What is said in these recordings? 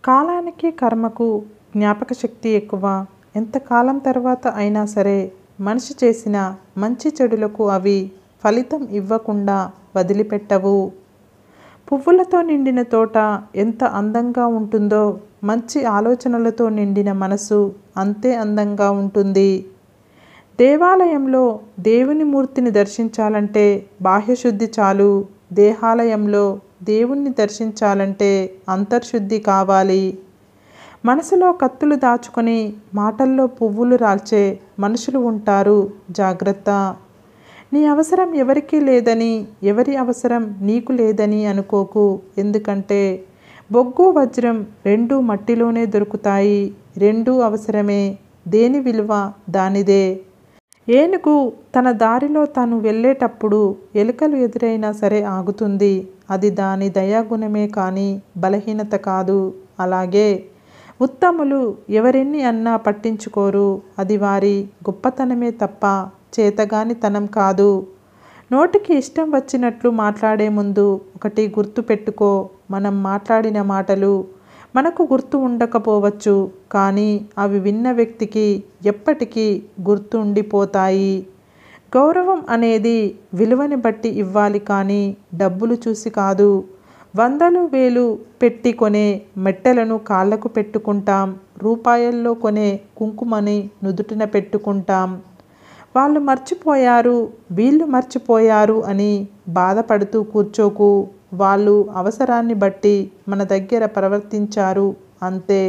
కాలానికి కర్మకు జ్ఞాపక శక్తి ఎక్కువ. ఎంతకాలం తర్వాత అయినా సరే మనిషి చేసిన మంచి చెడులకు అవి ఫలితం ఇవ్వకుండా వదిలిపెట్టవు. పువ్వులతో నిండిన తోట ఎంత అందంగా ఉంటుందో మంచి ఆలోచనలతో నిండిన మనసు అంతే అందంగా ఉంటుంది. దేవాలయంలో దేవుని మూర్తిని దర్శించాలంటే బాహ్యశుద్ధి చాలు. దేహాలయంలో దేవుణ్ణి దర్శించాలంటే అంతర్శుద్ధి కావాలి. మనసులో కత్తులు దాచుకొని మాటల్లో పువ్వులు రాల్చే మనుషులు ఉంటారు. జాగ్రత్త. నీ అవసరం ఎవరికీ లేదని, ఎవరి అవసరం నీకు లేదని అనుకోకు. ఎందుకంటే బొగ్గు వజ్రం రెండూ మట్టిలోనే దొరుకుతాయి. రెండూ అవసరమే. దేని విలువ దానిదే. ఏనుగు తన దారిలో తాను వెళ్ళేటప్పుడు ఎలుకలు ఎదురైనా సరే ఆగుతుంది. అది దాని దయాగుణమే కానీ బలహీనత కాదు. అలాగే ఉత్తములు ఎవరెన్ని అన్నా పట్టించుకోరు. అది వారి గొప్పతనమే తప్ప చేతగానితనం కాదు. నోటికి ఇష్టం వచ్చినట్లు మాట్లాడే ముందు ఒకటి గుర్తు పెట్టుకో. మనం మాట్లాడిన మాటలు మనకు గుర్తు ఉండకపోవచ్చు, కానీ అవి విన్న వ్యక్తికి ఎప్పటికీ గుర్తు ఉండిపోతాయి. గౌరవం అనేది విలువని బట్టి ఇవ్వాలి కానీ డబ్బులు చూసి కాదు. వందలు వేలు పెట్టి కొనే మెట్టెలను కాళ్ళకు పెట్టుకుంటాం. రూపాయల్లో కొనే కుంకుమని నుదుటిన పెట్టుకుంటాం. వాళ్ళు మర్చిపోయారు, వీళ్ళు మర్చిపోయారు అని బాధపడుతూ కూర్చోకు. వాళ్ళు అవసరాన్ని బట్టి మన దగ్గర ప్రవర్తించారు అంతే.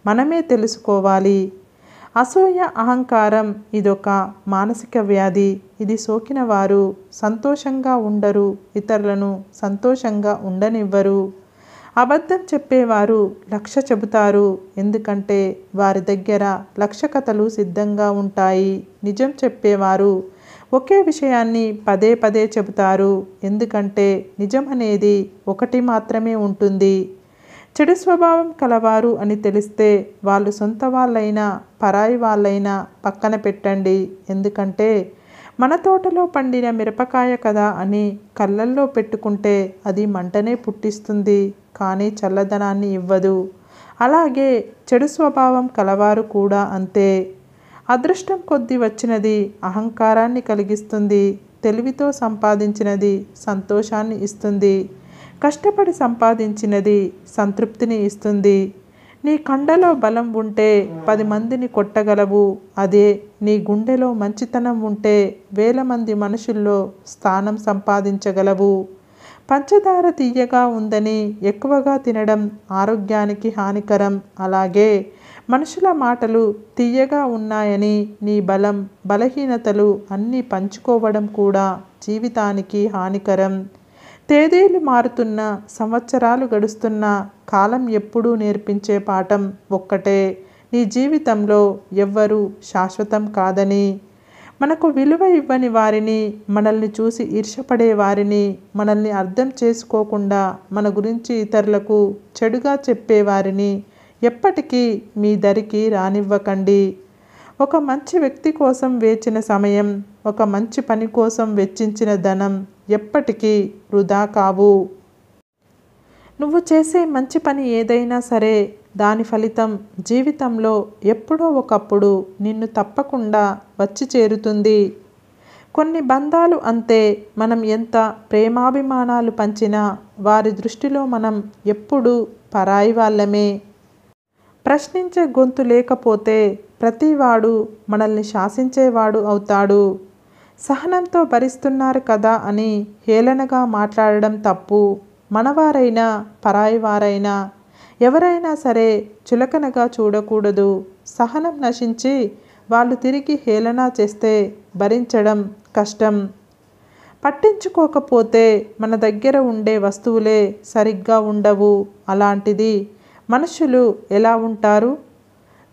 మనమే తెలుసుకోవాలి. అసూయ, అహంకారం ఇదొక మానసిక వ్యాధి. ఇది సోకిన వారు సంతోషంగా ఉండరు, ఇతరులను సంతోషంగా ఉండనివ్వరు. అబద్ధం చెప్పేవారు 1,00,000 చెబుతారు. ఎందుకంటే వారి దగ్గర 1,00,000 కథలు సిద్ధంగా ఉంటాయి. నిజం చెప్పేవారు ఒకే విషయాన్ని పదే పదే చెబుతారు. ఎందుకంటే నిజం అనేది ఒకటి మాత్రమే ఉంటుంది. చెడు స్వభావం కలవారు అని తెలిస్తే వాళ్ళు సొంత వాళ్ళైనా పరాయి వాళ్ళైనా పక్కన పెట్టండి. ఎందుకంటే మన తోటలో పండిన మిరపకాయ కదా అని కళ్ళల్లో పెట్టుకుంటే అది మంటనే పుట్టిస్తుంది, కానీ చల్లదనాన్ని ఇవ్వదు. అలాగే చెడు స్వభావం కలవారు కూడా అంతే. అదృష్టం కొద్దీ వచ్చినది అహంకారాన్ని కలిగిస్తుంది. తెలివితో సంపాదించినది సంతోషాన్ని ఇస్తుంది. కష్టపడి సంపాదించినది సంతృప్తిని ఇస్తుంది. నీ కండలో బలం ఉంటే 10 మందిని కొట్టగలవు. అదే నీ గుండెలో మంచితనం ఉంటే 1000 మంది మనుషుల్లో స్థానం సంపాదించగలవు. పంచదార తియ్యగా ఉందని ఎక్కువగా తినడం ఆరోగ్యానికి హానికరం. అలాగే మనుషుల మాటలు తియ్యగా ఉన్నాయని నీ బలం, బలహీనతలు అన్నీ పంచుకోవడం కూడా జీవితానికి హానికరం. తేదీలు మారుతున్నా, సంవత్సరాలు గడుస్తున్నా కాలం ఎప్పుడూ నేర్పించే పాఠం ఒక్కటే. నీ జీవితంలో ఎవ్వరూ శాశ్వతం కాదని. మనకు విలువ ఇవ్వని వారిని, మనల్ని చూసి ఈర్ష్యపడే వారిని, మనల్ని అర్థం చేసుకోకుండా మన గురించి ఇతరులకు చెడుగా చెప్పేవారిని ఎప్పటికీ మీ దరికి రానివ్వకండి. ఒక మంచి వ్యక్తి కోసం వేచిన సమయం, ఒక మంచి పని కోసం వెచ్చించిన ధనం ఎప్పటికీ వృధా కావు. నువ్వు చేసే మంచి పని ఏదైనా సరే దాని ఫలితం జీవితంలో ఎప్పుడో ఒకప్పుడు నిన్ను తప్పకుండా వచ్చి చేరుతుంది. కొన్ని బంధాలు అంతే. మనం ఎంత ప్రేమాభిమానాలు పంచినా వారి దృష్టిలో మనం ఎప్పుడూ పరాయి వాళ్ళమే. ప్రశ్నించే గొంతు లేకపోతే ప్రతివాడు మనల్ని శాసించేవాడు అవుతాడు. సహనంతో భరిస్తున్నారు కదా అని హేళనగా మాట్లాడడం తప్పు. మనవారైనా పరాయి వారైనా ఎవరైనా సరే చులకనగా చూడకూడదు. సహనం నశించి వాళ్ళు తిరిగి హేళన చేస్తే భరించడం కష్టం. పట్టించుకోకపోతే మన దగ్గర ఉండే వస్తువులే సరిగ్గా ఉండవు. అలాంటిది మనుషులు ఎలా ఉంటారు?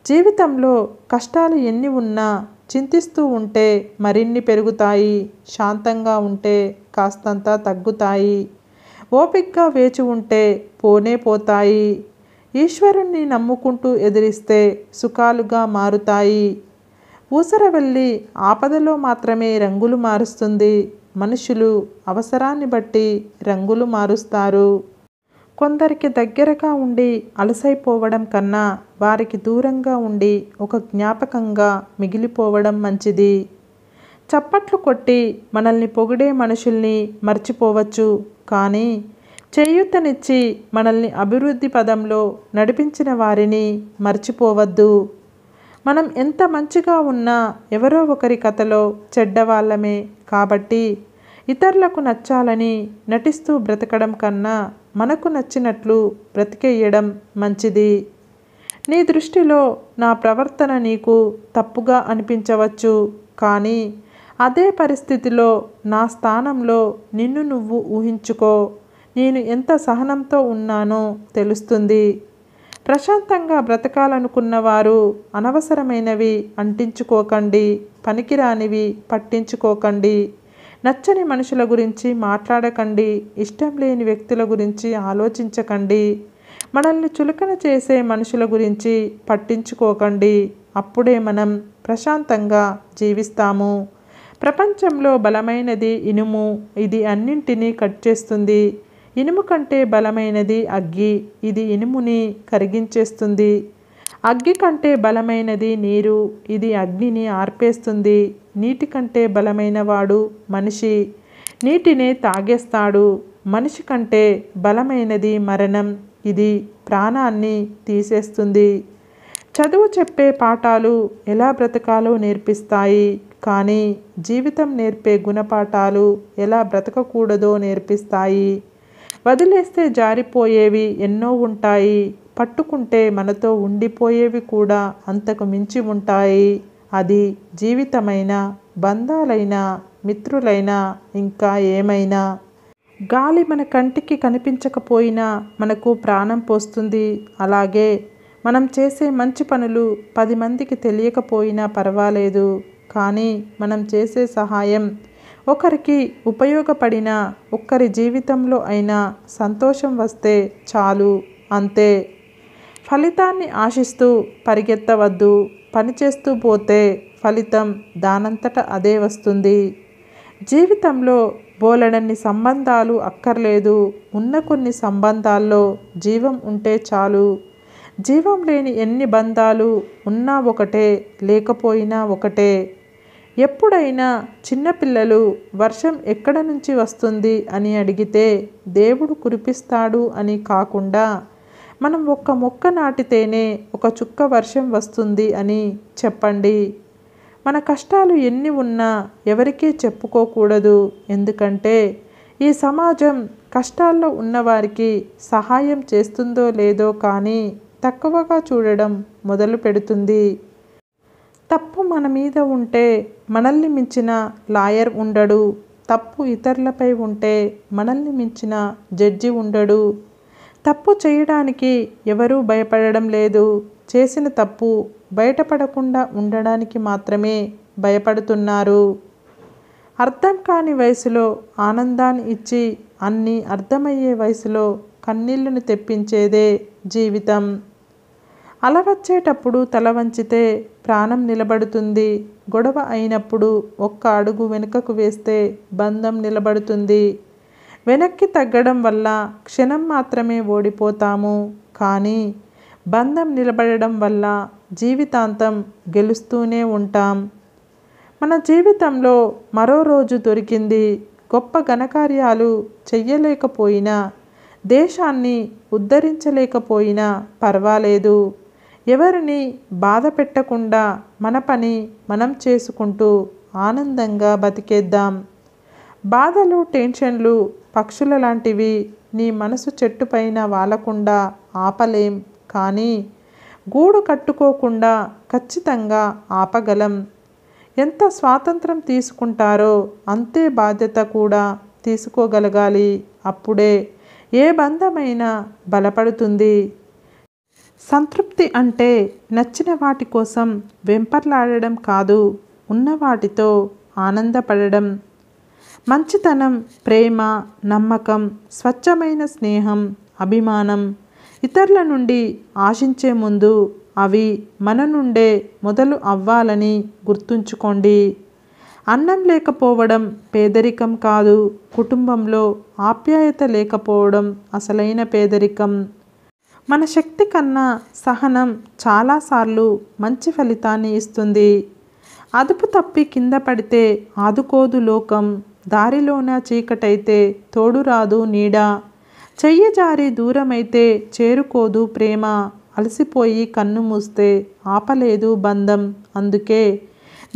జీవితంలో కష్టాలు ఎన్ని ఉన్నా చింతిస్తూ ఉంటే మరిన్ని పెరుగుతాయి. శాంతంగా ఉంటే కాస్తంత తగ్గుతాయి. ఓపికగా వేచి ఉంటే పోనే పోతాయి. ఈశ్వరుణ్ణి నమ్ముకుంటూ ఎదిరిస్తే సుఖాలుగా మారుతాయి. ఊసరవెల్లి ఆపదలో మాత్రమే రంగులు మారుస్తుంది. మనుషులు అవసరాన్ని బట్టి రంగులు మారుస్తారు. కొందరికి దగ్గరగా ఉండి అలసైపోవడం కన్నా వారికి దూరంగా ఉండి ఒక జ్ఞాపకంగా మిగిలిపోవడం మంచిది. చప్పట్లు కొట్టి మనల్ని పొగిడే మనుషుల్ని మర్చిపోవచ్చు, కానీ చేయూతనిచ్చి మనల్ని అభివృద్ధి పదంలో నడిపించిన వారిని మర్చిపోవద్దు. మనం ఎంత మంచిగా ఉన్నా ఎవరో ఒకరి కథలో చెడ్డవాళ్ళమే. కాబట్టి ఇతరులకు నచ్చాలని నటిస్తూ బ్రతకడం కన్నా మనకు నచ్చినట్లు బ్రతికేయడం మంచిది. నీ దృష్టిలో నా ప్రవర్తన నీకు తప్పుగా అనిపించవచ్చు, కానీ అదే పరిస్థితిలో నా స్థానంలో నిన్ను నువ్వు ఊహించుకో. నేను ఎంత సహనంతో ఉన్నానో తెలుస్తుంది. ప్రశాంతంగా బ్రతకాలనుకున్నవారు అనవసరమైనవి అంటించుకోకండి, పనికిరానివి పట్టించుకోకండి, నచ్చని మనుషుల గురించి మాట్లాడకండి, ఇష్టం లేని వ్యక్తుల గురించి ఆలోచించకండి, మనల్ని చులకన చేసే మనుషుల గురించి పట్టించుకోకండి. అప్పుడే మనం ప్రశాంతంగా జీవిస్తాము. ప్రపంచంలో బలమైనది ఇనుము, ఇది అన్నింటినీ కట్ చేస్తుంది. ఇనుము కంటే బలమైనది అగ్గి, ఇది ఇనుముని కరిగించేస్తుంది. అగ్గి కంటే బలమైనది నీరు, ఇది అగ్నిని ఆర్పేస్తుంది. నీటి కంటే బలమైన వాడు మనిషి, నీటినే తాగేస్తాడు. మనిషి కంటే బలమైనది మరణం, ఇది ప్రాణాన్ని తీసేస్తుంది. చదువు చెప్పే పాఠాలు ఎలా బ్రతకాలో నేర్పిస్తాయి, కానీ జీవితం నేర్పే గుణపాఠాలు ఎలా బ్రతకకూడదో నేర్పిస్తాయి. వదిలేస్తే జారిపోయేవి ఎన్నో ఉంటాయి, పట్టుకుంటే మనతో ఉండిపోయేవి కూడా అంతకు మించి ఉంటాయి. అది జీవితమైన, బంధాలైనా, మిత్రులైనా, ఇంకా ఏమైనా. గాలి మన కంటికి కనిపించకపోయినా మనకు ప్రాణం పోస్తుంది. అలాగే మనం చేసే మంచి పనులు 10 మందికి తెలియకపోయినా పర్వాలేదు, కానీ మనం చేసే సహాయం ఒకరికి ఉపయోగపడిన ఒక్కరి జీవితంలో అయినా సంతోషం వస్తే చాలు, అంతే. ఫలితాన్ని ఆశిస్తూ పరిగెత్తవద్దు. పనిచేస్తూ పోతే ఫలితం దానంతట అదే వస్తుంది. జీవితంలో బోలెడన్ని సంబంధాలు అక్కర్లేదు, ఉన్న కొన్ని సంబంధాల్లో జీవం ఉంటే చాలు. జీవం లేని ఎన్ని బంధాలు ఉన్నా ఒకటే, లేకపోయినా ఒకటే. ఎప్పుడైనా చిన్నపిల్లలు వర్షం ఎక్కడ నుంచి వస్తుంది అని అడిగితే దేవుడు కురిపిస్తాడు అని కాకుండా, మనం ఒక్క మొక్క నాటితేనే ఒక చుక్క వర్షం వస్తుంది అని చెప్పండి. మన కష్టాలు ఎన్ని ఉన్నా ఎవరికీ చెప్పుకోకూడదు, ఎందుకంటే ఈ సమాజం కష్టాల్లో ఉన్నవారికి సహాయం చేస్తుందో లేదో కానీ తక్కువగా చూడడం మొదలు పెడుతుంది. తప్పు మన మీద ఉంటే మనల్ని మించిన లాయర్ ఉండడు, తప్పు ఇతరులపై ఉంటే మనల్ని మించిన జడ్జి ఉండడు. తప్పు చేయడానికి ఎవరూ భయపడడం లేదు, చేసిన తప్పు బయటపడకుండా ఉండడానికి మాత్రమే భయపడుతున్నారు. అర్థం కాని వయసులో ఆనందాన్ని ఇచ్చి అన్నీ అర్థమయ్యే వయసులో కన్నీళ్లను తెప్పించేదే జీవితం. అల వచ్చేటప్పుడు తల వంచితే ప్రాణం నిలబడుతుంది. గొడవ అయినప్పుడు ఒక్క అడుగు వెనుకకు వేస్తే బంధం నిలబడుతుంది. వెనక్కి తగ్గడం వల్ల క్షణం మాత్రమే ఓడిపోతాము, కానీ బంధం నిలబడడం వల్ల జీవితాంతం గెలుస్తూనే ఉంటాం. మన జీవితంలో మరో రోజు దొరికింది. గొప్ప ఘనకార్యాలు చెయ్యలేకపోయినా, దేశాన్ని ఉద్ధరించలేకపోయినా పర్వాలేదు. ఎవరిని బాధ పెట్టకుండా మన పని మనం చేసుకుంటూ ఆనందంగా బతికేద్దాం. బాధలు, టెన్షన్లు పక్షుల లాంటివి. నీ మనసు చెట్టుపైన వాలకుండా ఆపలేం, కానీ గూడు కట్టుకోకుండా ఖచ్చితంగా ఆపగలం. ఎంత స్వాతంత్రం తీసుకుంటారో అంతే బాధ్యత కూడా తీసుకోగలగాలి. అప్పుడే ఏ బంధమైనా బలపడుతుంది. సంతృప్తి అంటే నచ్చిన వాటి కోసం వెంపర్లాడడం కాదు, ఉన్న వాటితో ఆనందపడడం. మంచితనం, ప్రేమ, నమ్మకం, స్వచ్ఛమైన స్నేహం, అభిమానం ఇతరుల నుండి ఆశించే ముందు అవి మన నుండే మొదలు అవ్వాలని గుర్తుంచుకోండి. అన్నం లేకపోవడం పేదరికం కాదు, కుటుంబంలో ఆప్యాయత లేకపోవడం అసలైన పేదరికం. మన శక్తి కన్నా సహనం చాలాసార్లు మంచి ఫలితాన్ని ఇస్తుంది. అదుపు తప్పి కింద పడితే ఆదుకోదు లోకం, దారిలోన చీకటైతే తోడురాదు నీడ, చెయ్యి జారి దూరమైతే చేరుకోదు ప్రేమ, అలసిపోయి కన్ను మూస్తే ఆపలేదు బంధం. అందుకే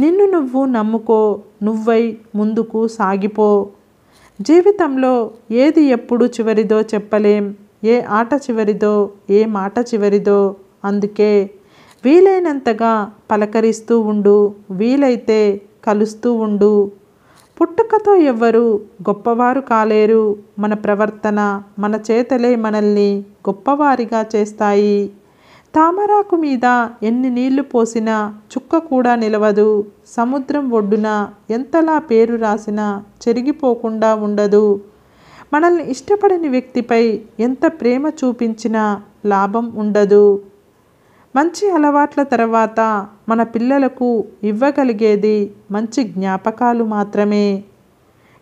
నిన్ను నువ్వు నమ్ముకో, నువ్వై ముందుకు సాగిపో. జీవితంలో ఏది ఎప్పుడు చివరిదో చెప్పలేం, ఏ ఆట చివరిదో ఏ మాట చివరిదో. అందుకే వీలైనంతగా పలకరిస్తూ ఉండు, వీలైతే కలుస్తూ ఉండు. పుట్టుకతో ఎవ్వరూ గొప్పవారు కాలేరు, మన ప్రవర్తన మన చేతలే మనల్ని గొప్పవారిగా చేస్తాయి. తామరాకు మీద ఎన్ని నీళ్లు పోసినా చుక్క కూడా నిలవదు, సముద్రం ఒడ్డున ఎంతలా పేరు రాసినా చెరిగిపోకుండా ఉండదు. మనల్ని ఇష్టపడని వ్యక్తిపై ఎంత ప్రేమ చూపించినా లాభం ఉండదు. మంచి అలవాట్ల తర్వాత మన పిల్లలకు ఇవ్వగలిగేది మంచి జ్ఞాపకాలు మాత్రమే.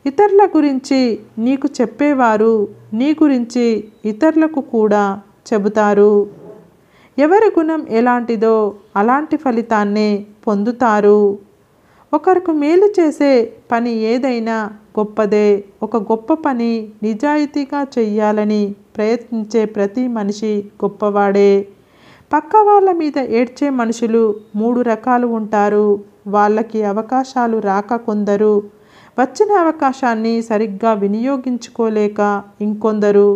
ఇతరుల గురించి నీకు చెప్పేవారు నీ గురించి ఇతరులకు కూడా చెబుతారు. ఎవరి గుణం ఎలాంటిదో అలాంటి ఫలితాన్నే పొందుతారు. ఒకరికి మేలు చేసే పని ఏదైనా గొప్పదే. ఒక గొప్ప పని నిజాయితీగా చెయ్యాలని ప్రయత్నించే ప్రతి మనిషి గొప్పవాడే. పక్క వాళ్ళ మీద ఏడ్చే మనుషులు 3 రకాలు ఉంటారు. వాళ్ళకి అవకాశాలు రాక కొందరు, వచ్చిన అవకాశాన్ని సరిగ్గా వినియోగించుకోలేక ఇంకొందరు,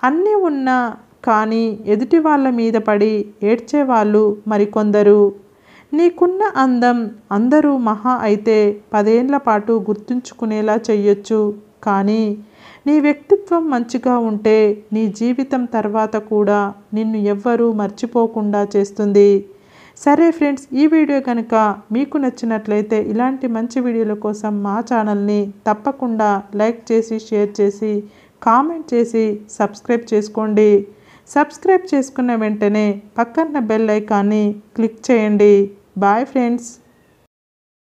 అన్నీ ఉన్నా కానీ ఎదుటి వాళ్ళ మీద పడి ఏడ్చేవాళ్ళు మరికొందరు. నీకున్న అందం అందరూ మహా అయితే 10 ఏళ్ల పాటు గుర్తుంచుకునేలా చెయ్యొచ్చు. కానీ నీ వ్యక్తిత్వం మంచిగా ఉంటే నీ జీవితం తర్వాత కూడా నిన్ను ఎవ్వరూ మర్చిపోకుండా చేస్తుంది. సరే ఫ్రెండ్స్, ఈ వీడియో కనుక మీకు నచ్చినట్లయితే ఇలాంటి మంచి వీడియోల కోసం మా ఛానల్ని తప్పకుండా లైక్ చేసి, షేర్ చేసి, కామెంట్ చేసి సబ్స్క్రైబ్ చేసుకోండి. సబ్స్క్రైబ్ చేసుకున్న వెంటనే పక్కన బెల్ ఐకాన్ని క్లిక్ చేయండి. Bye friends.